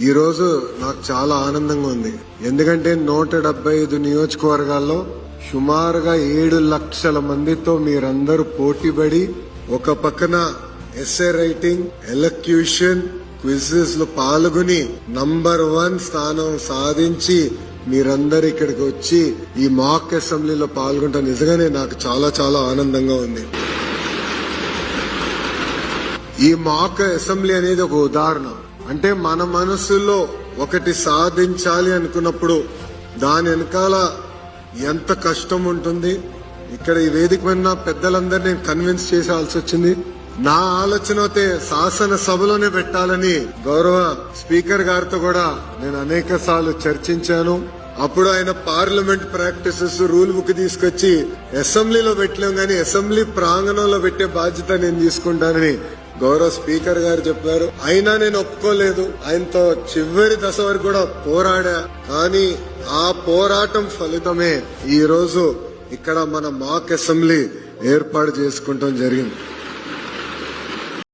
ఈ రోజు నాకు చాలా ఆనందంగా ఉంది. ఎందుకంటే 175 నియోజకవర్గాల్లో సుమారుగా 7 లక్షల మందితో మీరందరూ పోటీపడి ఒక పక్కన ఎస్ఏ రైటింగ్, ఎలక్యూషన్, క్విజెస్ లో పాల్గొని నంబర్ 1 స్థానం సాధించి మీరందరూ ఇక్కడికి వచ్చి ఈ మాక్ అసెంబ్లీలో పాల్గొంటే నిజంగానే నాకు చాలా చాలా ఆనందంగా ఉంది. ఈ మాక్ అసెంబ్లీ అనేది ఒక ఉదాహరణ. అంటే మన మనసులో ఒకటి సాధించాలి అనుకున్నప్పుడు దాని వెనకాల ఎంత కష్టం ఉంటుంది. ఇక్కడ ఈ వేదిక మీద పెద్దలందరినీ కన్విన్స్ చేసాల్సి వచ్చింది. నా ఆలోచన అయితే శాసనసభలోనే పెట్టాలని గౌరవ స్పీకర్ గారితో కూడా నేను అనేక సార్లు చర్చించాను. అప్పుడు ఆయన పార్లమెంట్ ప్రాక్టీసెస్ రూల్ బుక్ తీసుకొచ్చి అసెంబ్లీలో పెట్టలేం కానీ అసెంబ్లీ ప్రాంగణంలో పెట్టే బాధ్యత నేను తీసుకుంటానని గౌరవ స్పీకర్ గారు చెప్పారు. అయినా నేను ఒప్పుకోలేదు. ఆయనతో చివరి దశ వరకు కూడా పోరాడా. కానీ ఆ పోరాటం ఫలితమే ఈ రోజు ఇక్కడ మన మాక్ అసెంబ్లీ ఏర్పాటు చేసుకుంటాం జరిగింది.